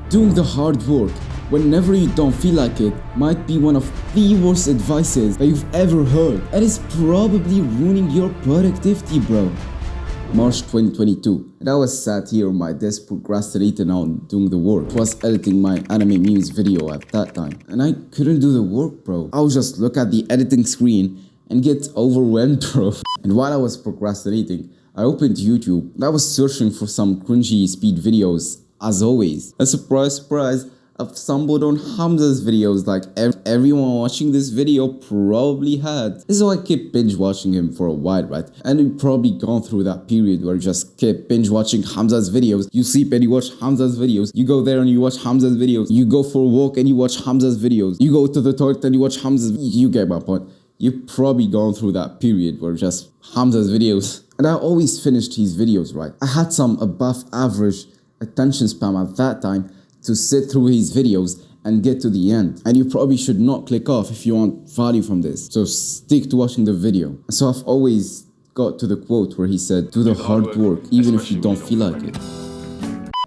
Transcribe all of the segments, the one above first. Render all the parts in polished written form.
Doing the hard work whenever you don't feel like it might be one of the worst advices that you've ever heard, and it's probably ruining your productivity, bro. March 2022, and I was sat here on my desk procrastinating on doing the work. I was editing my anime memes video at that time, and I couldn't do the work, bro. I would just look at the editing screen and get overwhelmed, bro. And while I was procrastinating, I opened YouTube and I was searching for some cringy speed videos, as always. And surprise, surprise, I've stumbled on Hamza's videos like everyone watching this video probably had. And so I kept binge watching him for a while, right? And you've probably gone through that period where you just kept binge watching Hamza's videos. You sleep and you watch Hamza's videos. You go there and you watch Hamza's videos. You go for a walk and you watch Hamza's videos. You go to the toilet and you watch Hamza's. You get my point. You've probably gone through that period where just Hamza's videos. And I always finished his videos, right? I had some above average attention span at that time to sit through his videos and get to the end. And you probably should not click off if you want value from this. So stick to watching the video. So I've always got to the quote where he said, do the hard work even if you don't feel like it.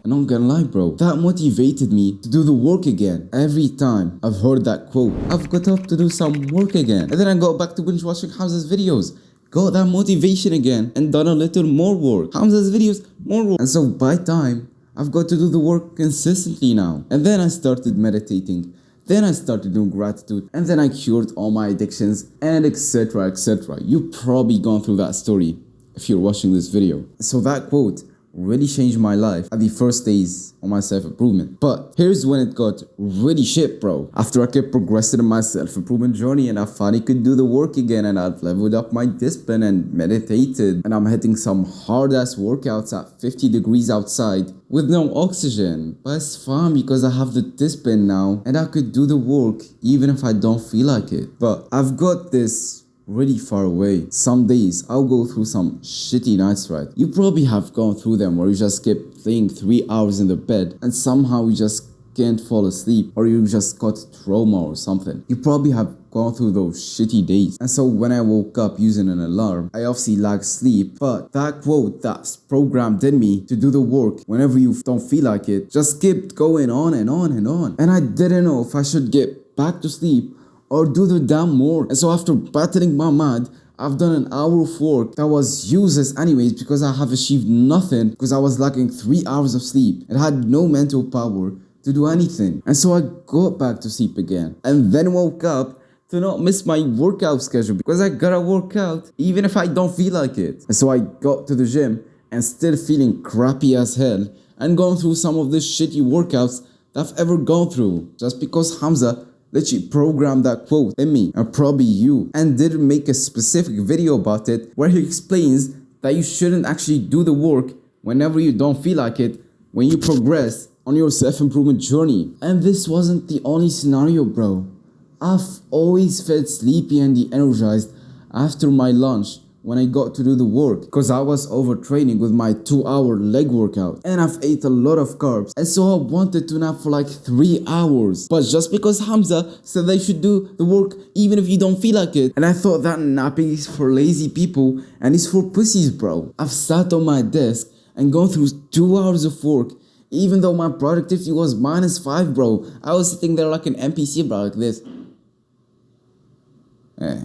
And I'm gonna lie, bro, that motivated me to do the work again. Every time I've heard that quote, I've got up to do some work again. And then I got back to binge watching Hamza's videos. Got that motivation again and done a little more work. Hamza's videos, more work. And so by time, I've got to do the work consistently now. And then I started meditating. Then I started doing gratitude. And then I cured all my addictions and etc, etc. You've probably gone through that story if you're watching this video. So that quote really changed my life at the first days on my self-improvement. But here's when it got really shit, bro. After I kept progressing in my self-improvement journey and I finally could do the work again and I've leveled up my discipline and meditated and I'm hitting some hard-ass workouts at 50 degrees outside with no oxygen. But it's fine because I have the discipline now and I could do the work even if I don't feel like it. But I've got this really far away. Some days I'll go through some shitty nights, right? You probably have gone through them where you just kept laying 3 hours in the bed and somehow you just can't fall asleep, or you just got trauma or something. You probably have gone through those shitty days. And so when I woke up using an alarm, I obviously lacked sleep, but that quote that's programmed in me to do the work whenever you don't feel like it just kept going on and on and on. And I didn't know if I should get back to sleep or do the damn work. And so after battling my mind, I've done an hour of work that was useless anyways because I have achieved nothing because I was lacking 3 hours of sleep and had no mental power to do anything. And so I got back to sleep again and then woke up to not miss my workout schedule because I gotta work out even if I don't feel like it. And so I got to the gym and still feeling crappy as hell and going through some of the shitty workouts that I've ever gone through just because Hamza literally programmed that quote in me, and probably you, and didn't make a specific video about it where he explains that you shouldn't actually do the work whenever you don't feel like it when you progress on your self-improvement journey. And this wasn't the only scenario, bro. I've always felt sleepy and de-energized after my lunch when I got to do the work because I was overtraining with my 2-hour leg workout and I've ate a lot of carbs, and so I wanted to nap for like 3 hours. But just because Hamza said they should do the work even if you don't feel like it, and I thought that napping is for lazy people and it's for pussies, bro. I've sat on my desk and gone through 2 hours of work even though my productivity was -5, bro. I was sitting there like an NPC, bro, like this. Yeah.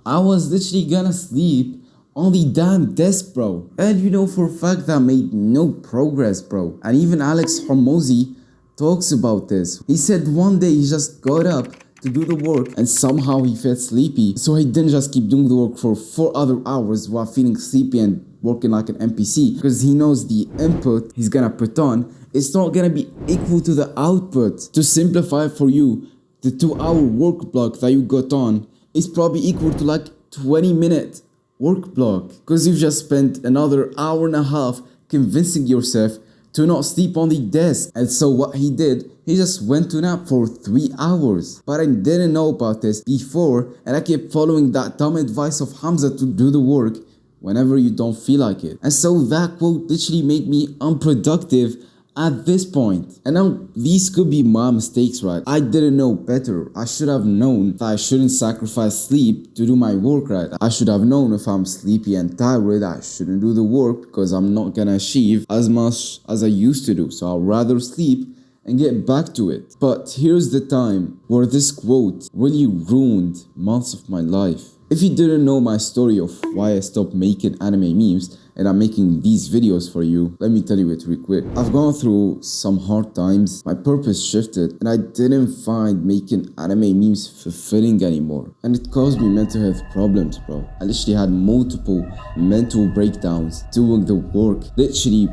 I was literally gonna sleep on the damn desk, bro. And you know for a fact that I made no progress, bro. And even Alex Hormozi talks about this. He said one day he just got up to do the work and somehow he felt sleepy. So he didn't just keep doing the work for 4 other hours while feeling sleepy and working like an NPC. Because he knows the input he's gonna put on, it's not gonna be equal to the output. To simplify for you, the 2-hour work block that you got on is probably equal to like 20-minute work block because you've just spent another hour and a half convincing yourself to not sleep on the desk. And so what he did, he just went to nap for 3 hours. But I didn't know about this before and I kept following that dumb advice of Hamza to do the work whenever you don't feel like it. And so that quote literally made me unproductive at this point. And now these could be my mistakes, right? I didn't know better. I should have known that I shouldn't sacrifice sleep to do my work, right? I should have known if I'm sleepy and tired, I shouldn't do the work because I'm not gonna achieve as much as I used to do. So I'll rather sleep and get back to it. But here's the time where this quote really ruined months of my life. If you didn't know my story of why I stopped making anime memes and I'm making these videos for you, let me tell you it real quick. I've gone through some hard times, my purpose shifted, and I didn't find making anime memes fulfilling anymore. And it caused me mental health problems, bro. I literally had multiple mental breakdowns doing the work, literally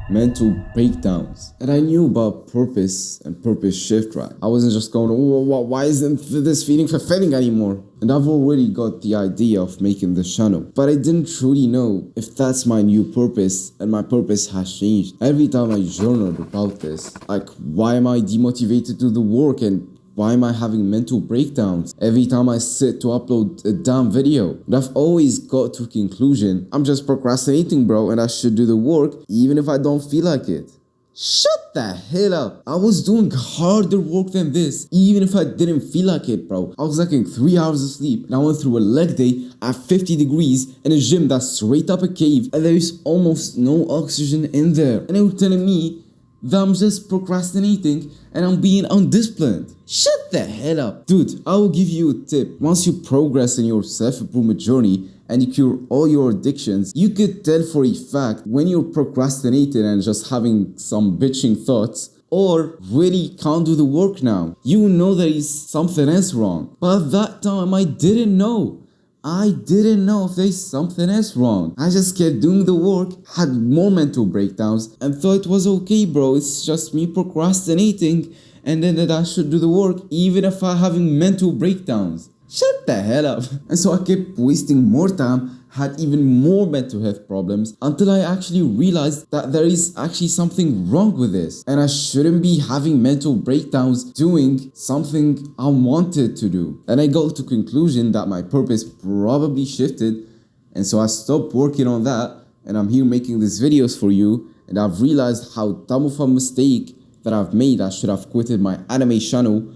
mental breakdowns. And I knew about purpose and purpose shift, right? I wasn't just going, oh, why isn't this feeling fulfilling anymore? And I've already got the idea of making this channel, but I didn't truly know if that's my new purpose, and my purpose has changed. Every time I journaled about this, like, why am I demotivated to do the work, and why am I having mental breakdowns every time I sit to upload a damn video? And I've always got to a conclusion, I'm just procrastinating, bro, and I should do the work even if I don't feel like it. Shut the hell up. I was doing harder work than this, even if I didn't feel like it, bro. I was lacking 3 hours of sleep, and I went through a leg day at 50 degrees in a gym that's straight up a cave, and there is almost no oxygen in there. And they were telling me that I'm just procrastinating and I'm being undisciplined. Shut the hell up. Dude, I will give you a tip. Once you progress in your self-improvement journey and you cure all your addictions, you could tell for a fact when you're procrastinating and just having some bitching thoughts, or really can't do the work now. You know there is something else wrong. But at that time, I didn't know. I didn't know if there's something else wrong. I just kept doing the work, had more mental breakdowns, and thought it was okay, bro. It's just me procrastinating, and then that I should do the work even if I'm having mental breakdowns. Shut the hell up. And so I kept wasting more time, had even more mental health problems, until I actually realized that there is actually something wrong with this, and I shouldn't be having mental breakdowns doing something I wanted to do. And I got to conclusion that my purpose probably shifted, and so I stopped working on that, and I'm here making these videos for you, and I've realized how dumb of a mistake that I've made. I should have quitted my anime channel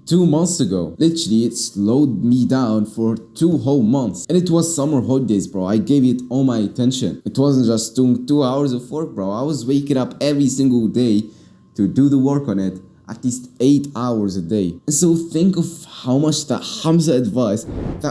2 months ago. Literally, it slowed me down for 2 whole months. And it was summer holidays, bro. I gave it all my attention. It wasn't just doing 2 hours of work, bro. I was waking up every single day to do the work on it, at least 8 hours a day. And so think of how much that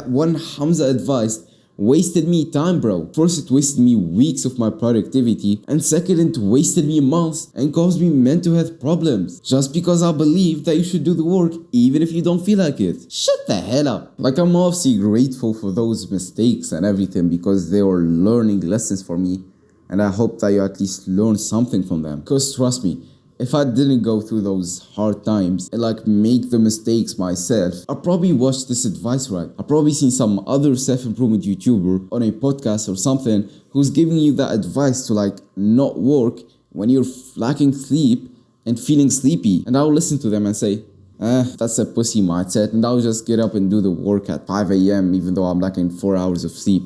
one Hamza advice wasted me time, bro. First, it wasted me weeks of my productivity, and second, it wasted me months and caused me mental health problems just because I believe that you should do the work even if you don't feel like it. Shut the hell up. Like, I'm obviously grateful for those mistakes and everything because they were learning lessons for me, and I hope that you at least learn something from them. Because trust me, if I didn't go through those hard times and like make the mistakes myself, I probably watched this advice right. I probably seen some other self-improvement YouTuber on a podcast or something who's giving you that advice to like not work when you're lacking sleep and feeling sleepy. And I'll listen to them and say, that's a pussy mindset, and I'll just get up and do the work at 5 a.m. even though I'm lacking 4 hours of sleep.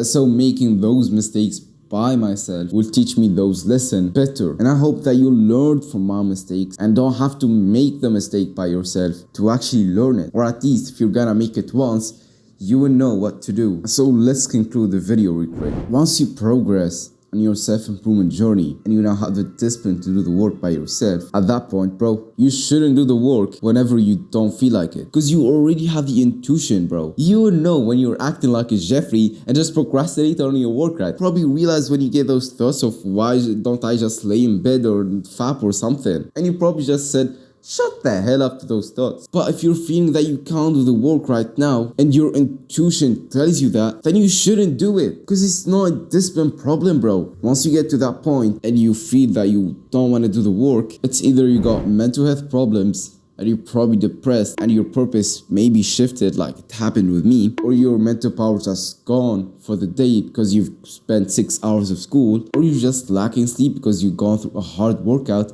So making those mistakes by myself will teach me those lessons better, and I hope that you learn from my mistakes and don't have to make the mistake by yourself to actually learn it, or at least if you're gonna make it once, you will know what to do. So let's conclude the video real quick. Once you progress on your self-improvement journey and you now have the discipline to do the work by yourself, at that point, bro, you shouldn't do the work whenever you don't feel like it, because you already have the intuition, bro. You will know when you're acting like a Jeffrey and just procrastinate on your work, right? Probably realize when you get those thoughts of why don't I just lay in bed or fap or something, and you probably just said, shut the hell up to those thoughts. But if you're feeling that you can't do the work right now and your intuition tells you that, then you shouldn't do it, because it's not a discipline problem, bro. Once you get to that point and you feel that you don't want to do the work, it's either you got mental health problems and you're probably depressed and your purpose may be shifted like it happened with me, or your mental power just gone for the day because you've spent 6 hours of school, or you're just lacking sleep because you've gone through a hard workout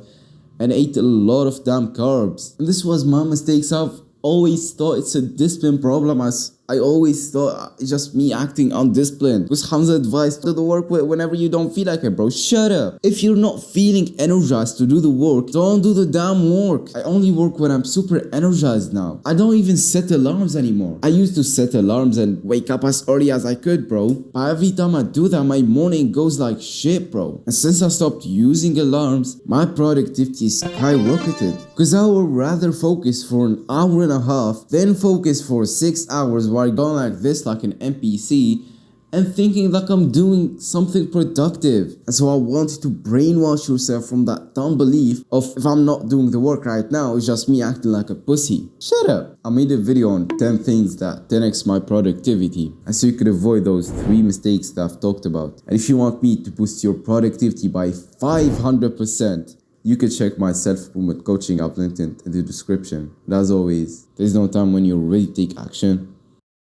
and ate a lot of damn carbs. And this was my mistakes. I've always thought it's a discipline problem as I always thought it's just me acting undisciplined. Because Hamza advised to do the work whenever you don't feel like it, bro. Shut up. If you're not feeling energized to do the work, don't do the damn work. I only work when I'm super energized now. I don't even set alarms anymore. I used to set alarms and wake up as early as I could, bro. But every time I do that, my morning goes like shit, bro. And since I stopped using alarms, my productivity skyrocketed. Because I would rather focus for an hour and a half than focus for 6 hours while going like this like an NPC and thinking like I'm doing something productive. And so I wanted to brainwash yourself from that dumb belief of if I'm not doing the work right now, it's just me acting like a pussy. Shut up. I made a video on 10 things that 10x my productivity, and so you could avoid those 3 mistakes that I've talked about. And if you want me to boost your productivity by 500%, you can check my self-improvement coaching I've linked in the description. And as always, there's no time when you're ready to take action.